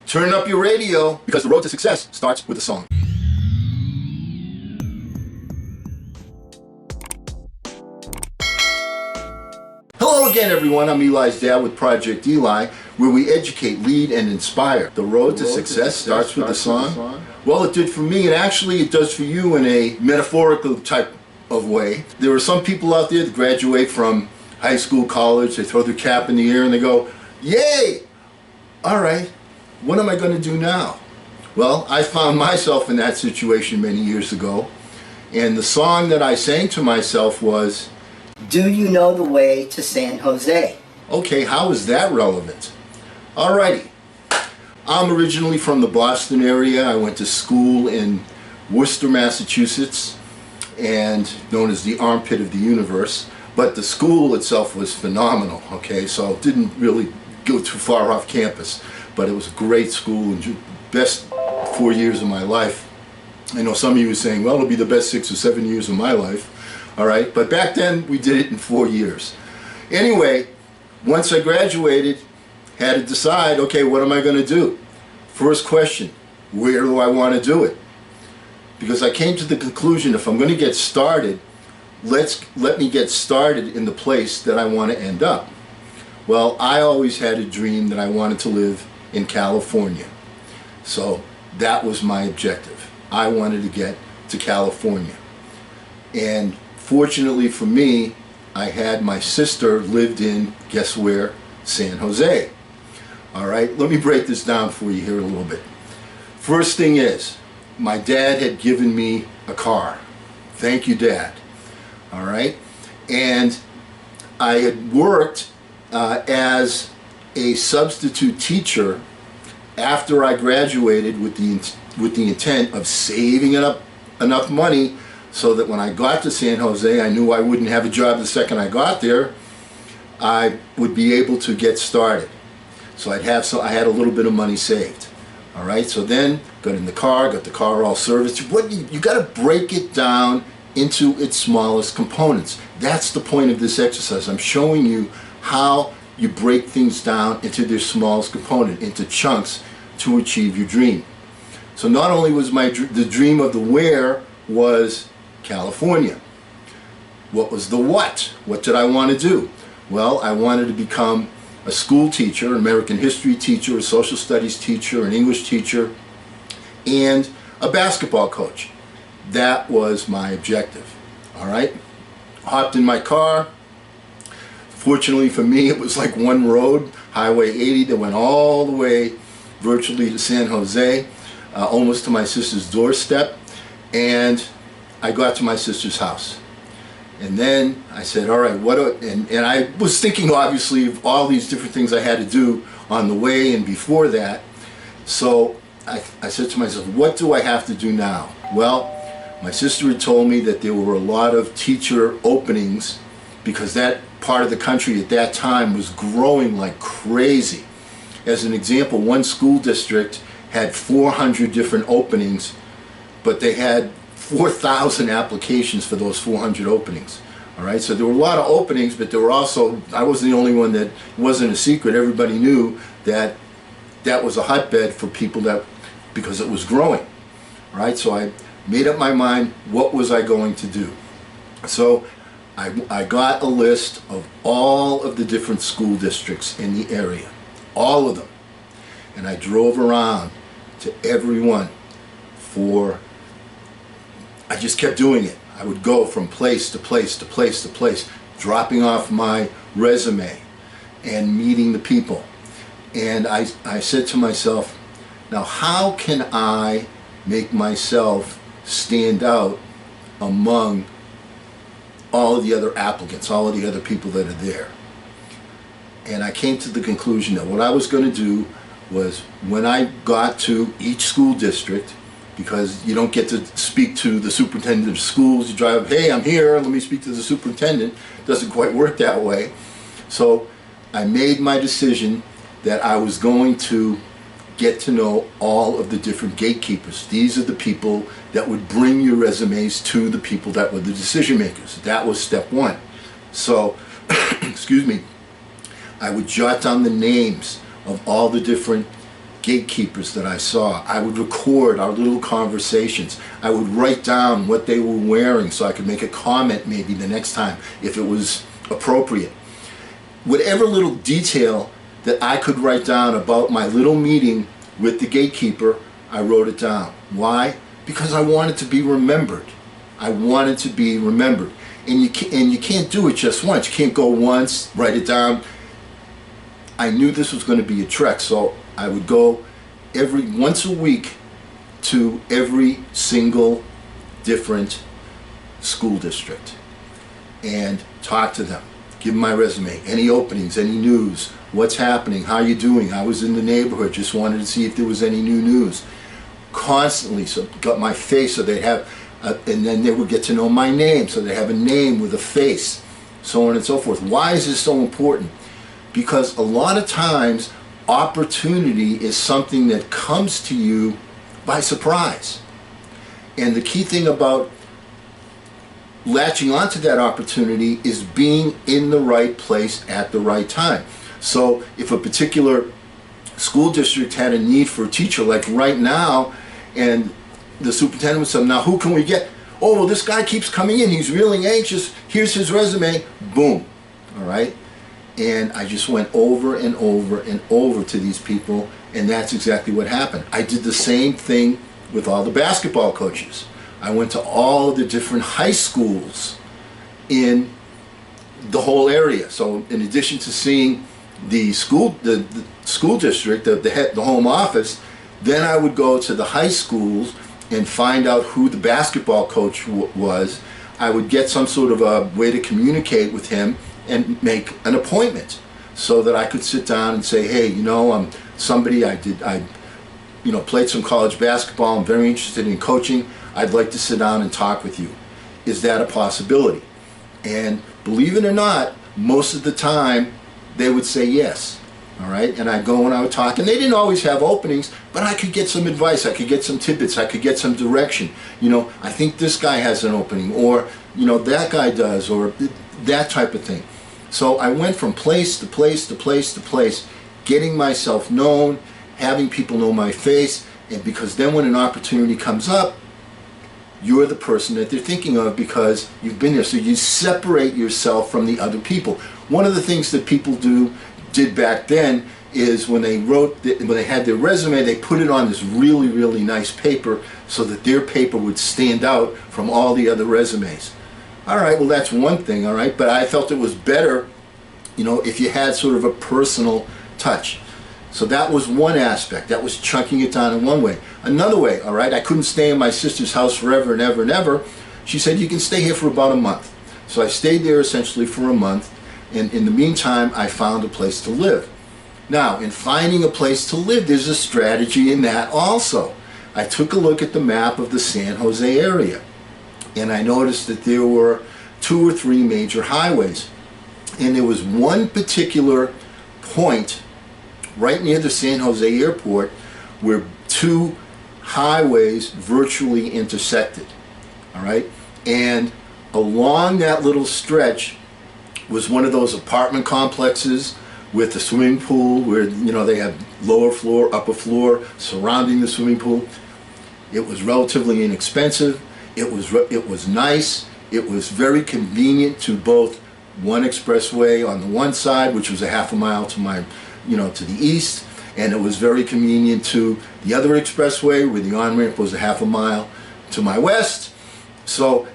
Turn up your radio, because the road to success starts with a song. Hello again, everyone. I'm Eli's dad with Project Eli, where we educate, lead, and inspire. The road to success starts with a song. Well, it did for me, and actually it does for you in a metaphorical type of way. There are some people out there that graduate from high school, college, they throw their cap in the air and they go, yay! All right, what am I going to do now? Well, I found myself in that situation many years ago, and the song that I sang to myself was, Do you know the way to San Jose? okay, how is that relevant? Alrighty, I'm originally from the Boston area. I went to school in Worcester, Massachusetts, and known as the armpit of the universe. But the school itself was phenomenal, okay? So it didn't really go too far off campus, but it was a great school and best 4 years of my life. I know some of you are saying, well, it'll be the best 6 or 7 years of my life. All right, but back then we did it in 4 years. Anyway, once I graduated, had to decide, okay, what am I going to do? First question, where do I want to do it? Because I came to the conclusion, if I'm going to get started, let me get started in the place that I want to end up. Well, I always had a dream that I wanted to live in California. So that was my objective. I wanted to get to California. And fortunately for me, I had my sister lived in, guess where? San Jose. All right, let me break this down for you here a little bit. First thing is, my dad had given me a car. Thank you, Dad. All right, and I had worked as a substitute teacher after I graduated with the intent of saving up enough money so that when I got to San Jose, I knew I wouldn't have a job the second I got there. I would be able to get started. So I had a little bit of money saved. All right, so then got in the car, got the car all serviced. You got to break it down into its smallest components. That's the point of this exercise. I'm showing you how you break things down into their smallest component, into chunks to achieve your dream. So not only was the dream of the where was California. What was the what? What did I want to do? Well, I wanted to become a school teacher, an American history teacher, a social studies teacher, an English teacher, and a basketball coach. That was my objective. All right? Hopped in my car. Fortunately for me, it was like one road, Highway 80, that went all the way virtually to San Jose, almost to my sister's doorstep. And I got to my sister's house. And then I said, all right, and I was thinking obviously of all these different things I had to do on the way and before that. So I said to myself, what do I have to do now? Well, my sister had told me that there were a lot of teacher openings because that part of the country at that time was growing like crazy. As an example, one school district had 400 different openings, but they had 4,000 applications for those 400 openings. All right, so there were a lot of openings, but there were also, I wasn't the only one. That wasn't a secret. Everybody knew that that was a hotbed for people because it was growing. All right, so I made up my mind, what was I going to do? So I got a list of all of the different school districts in the area, all of them. And I drove around to every one I just kept doing it. I would go from place to place to place to place, dropping off my resume and meeting the people. And I said to myself, now how can I make myself stand out among all of the other applicants, all of the other people that are there? And I came to the conclusion that what I was going to do was, when I got to each school district, because you don't get to speak to the superintendent of schools, you drive, hey, I'm here, let me speak to the superintendent. Doesn't quite work that way. So I made my decision that I was going to get to know all of the different gatekeepers. These are the people that would bring your resumes to the people that were the decision makers. That was step one. So, excuse me, I would jot down the names of all the different gatekeepers that I saw. I would record our little conversations. I would write down what they were wearing so I could make a comment maybe the next time if it was appropriate. Whatever little detail that I could write down about my little meeting with the gatekeeper, I wrote it down. Why? Because I wanted to be remembered. I wanted to be remembered. And you can't do it just once. You can't go once, write it down. I knew this was going to be a trek, so I would go once a week to every single different school district and talk to them, give them my resume, any openings, any news, what's happening, how you doing. I was in the neighborhood, just wanted to see if there was any new news. Constantly, so got my face, so they have, and then they would get to know my name, so they have a name with a face, so on and so forth. Why is this so important? Because a lot of times, opportunity is something that comes to you by surprise. And the key thing about latching onto that opportunity is being in the right place at the right time. So if a particular school district had a need for a teacher, like right now, and the superintendent would say, now who can we get? Oh, well, this guy keeps coming in, he's really anxious, here's his resume, boom, all right? And I just went over and over and over to these people, and that's exactly what happened. I did the same thing with all the basketball coaches. I went to all the different high schools in the whole area. So in addition to seeing the school district, the home office, then I would go to the high schools and find out who the basketball coach was. I would get some sort of a way to communicate with him and make an appointment so that I could sit down and say, hey, you know, I'm somebody, I played some college basketball, I'm very interested in coaching, I'd like to sit down and talk with you. Is that a possibility? And believe it or not, most of the time they would say yes. All right, and I'd go and I would talk, and they didn't always have openings, but I could get some advice, I could get some tidbits, I could get some direction. You know, I think this guy has an opening, or, you know, that guy does, or that type of thing. So I went from place to place to place to place, getting myself known, having people know my face, and because then when an opportunity comes up, you're the person that they're thinking of because you've been there. So you separate yourself from the other people. One of the things that people did back then is when they had their resume, they put it on this really, really nice paper so that their paper would stand out from all the other resumes. All right, well, that's one thing, all right, but I felt it was better, you know, if you had sort of a personal touch. So that was one aspect. That was chunking it down in one way. Another way, all right, I couldn't stay in my sister's house forever and ever and ever. She said, you can stay here for about a month. So I stayed there essentially for a month, and in the meantime, I found a place to live. Now, in finding a place to live, there's a strategy in that also. I took a look at the map of the San Jose area, and I noticed that there were 2 or 3 major highways. And there was one particular point right near the San Jose airport where 2 highways virtually intersected, all right? And along that little stretch was one of those apartment complexes with a swimming pool where, you know, they have lower floor, upper floor surrounding the swimming pool. It was relatively inexpensive. It was nice. It was very convenient to both one expressway on the one side, which was a half a mile to my, to the east, and it was very convenient to the other expressway where the on-ramp was a half a mile to my west. So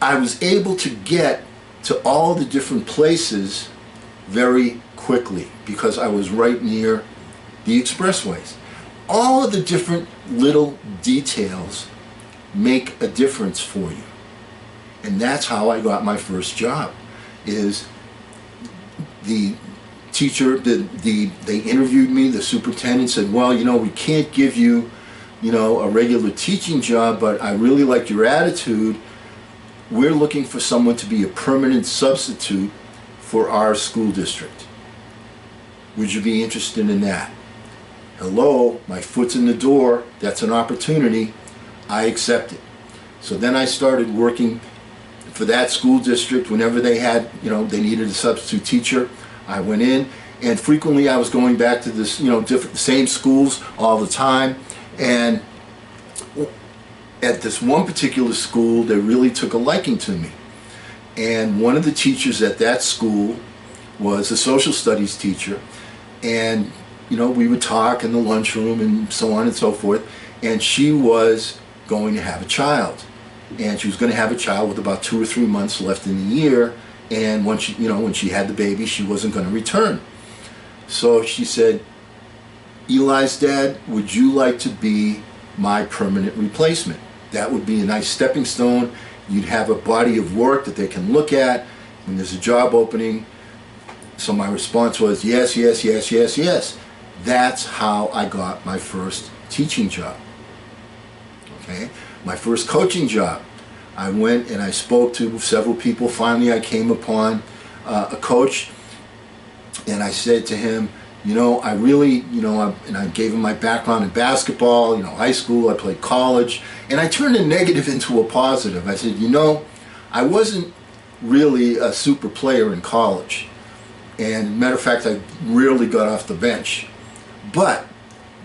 I was able to get to all the different places very quickly because I was right near the expressways. All of the different little details make a difference for you. And that's how I got my first job, is the teacher, they interviewed me, the superintendent said, well, we can't give you, a regular teaching job, but I really like your attitude. We're looking for someone to be a permanent substitute for our school district. Would you be interested in that? Hello, my foot's in the door, that's an opportunity, I accept it. So then I started working for that school district whenever they had, they needed a substitute teacher. I went in and frequently I was going back to this, different, same schools all the time. And at this one particular school, they really took a liking to me. And one of the teachers at that school was a social studies teacher. And, we would talk in the lunchroom and so on and so forth. And she was going to have a child. And she was going to have a child with about 2 or 3 months left in the year. And when she had the baby, she wasn't going to return. So she said, Eli's dad, would you like to be my permanent replacement? That would be a nice stepping stone. You'd have a body of work that they can look at when there's a job opening. So my response was yes, yes, yes, yes, yes. That's how I got my first teaching job. Okay, my first coaching job. I went and I spoke to several people. Finally, I came upon a coach, and I said to him, I really, and I gave him my background in basketball, high school, I played college, and I turned a negative into a positive. I said, I wasn't really a super player in college. And matter of fact, I rarely got off the bench. But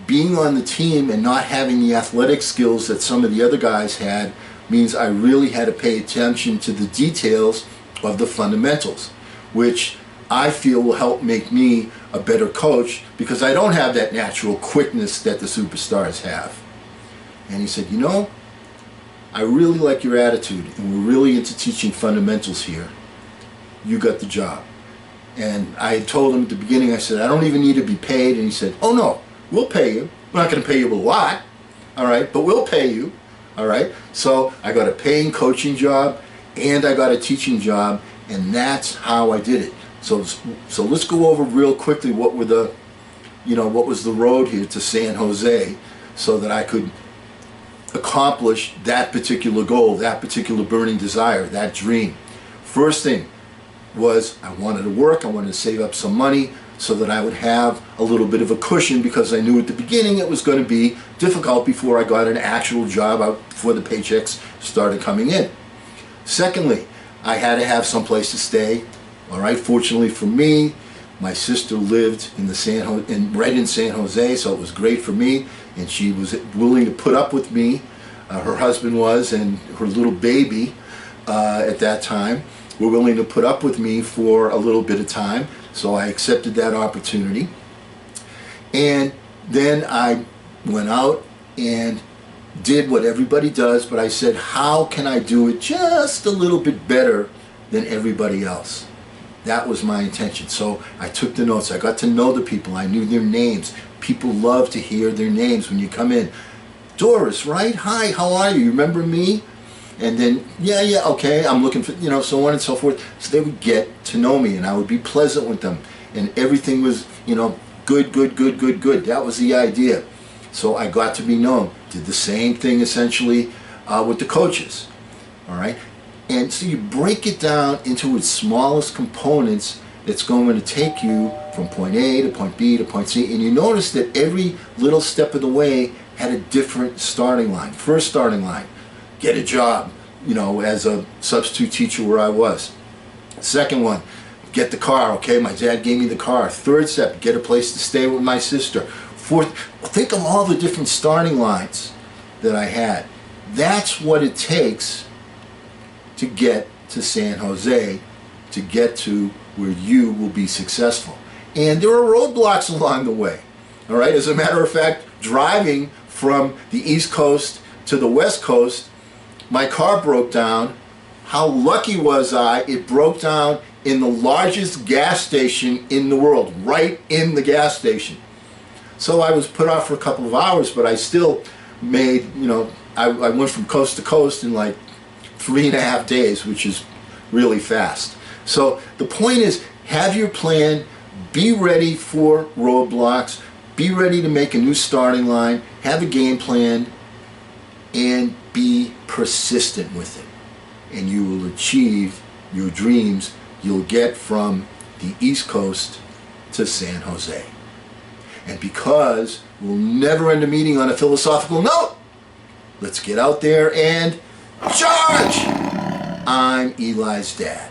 being on the team and not having the athletic skills that some of the other guys had means I really had to pay attention to the details of the fundamentals, which I feel will help make me a better coach because I don't have that natural quickness that the superstars have. And he said, I really like your attitude and we're really into teaching fundamentals here. You got the job. And I had told him at the beginning, I said, I don't even need to be paid. And he said, oh no, we'll pay you. We're not going to pay you a lot, all right, but we'll pay you, all right. So I got a paying coaching job and I got a teaching job, and that's how I did it. So let's go over real quickly what was the road here to San Jose so that I could accomplish that particular goal, that particular burning desire, that dream. First thing was I wanted to work, I wanted to save up some money so that I would have a little bit of a cushion because I knew at the beginning it was going to be difficult before I got an actual job, before the paychecks started coming in. Secondly, I had to have some place to stay. All right, fortunately for me, my sister lived in right in San Jose, so it was great for me, and she was willing to put up with me. Her husband was, and her little baby at that time were willing to put up with me for a little bit of time, so I accepted that opportunity. And then I went out and did what everybody does, but I said, how can I do it just a little bit better than everybody else? That was my intention. So I took the notes. I got to know the people. I knew their names. People love to hear their names when you come in. Doris, right? Hi, how are you? You remember me? And then, yeah, okay, I'm looking for, so on and so forth. So they would get to know me, and I would be pleasant with them. And everything was, good. That was the idea. So I got to be known. Did the same thing, essentially, with the coaches. All right? And so you break it down into its smallest components that's going to take you from point A to point B to point C. And you notice that every little step of the way had a different starting line. First starting line, get a job, as a substitute teacher where I was. Second one, get the car, okay? My dad gave me the car. Third step, get a place to stay with my sister. Fourth, think of all the different starting lines that I had. That's what it takes to get to San Jose, to get to where you will be successful. And there are roadblocks along the way. All right, as a matter of fact, driving from the East Coast to the West Coast, my car broke down. How lucky was I? It broke down in the largest gas station in the world, right in the gas station. So I was put off for a couple of hours, but I still made, I went from coast to coast in like 3.5 days, which is really fast. So the point is, have your plan, be ready for roadblocks, be ready to make a new starting line, have a game plan, and be persistent with it. And you will achieve your dreams. You'll get from the East Coast to San Jose. And because we'll never end a meeting on a philosophical note, let's get out there and charge! I'm Eli's dad.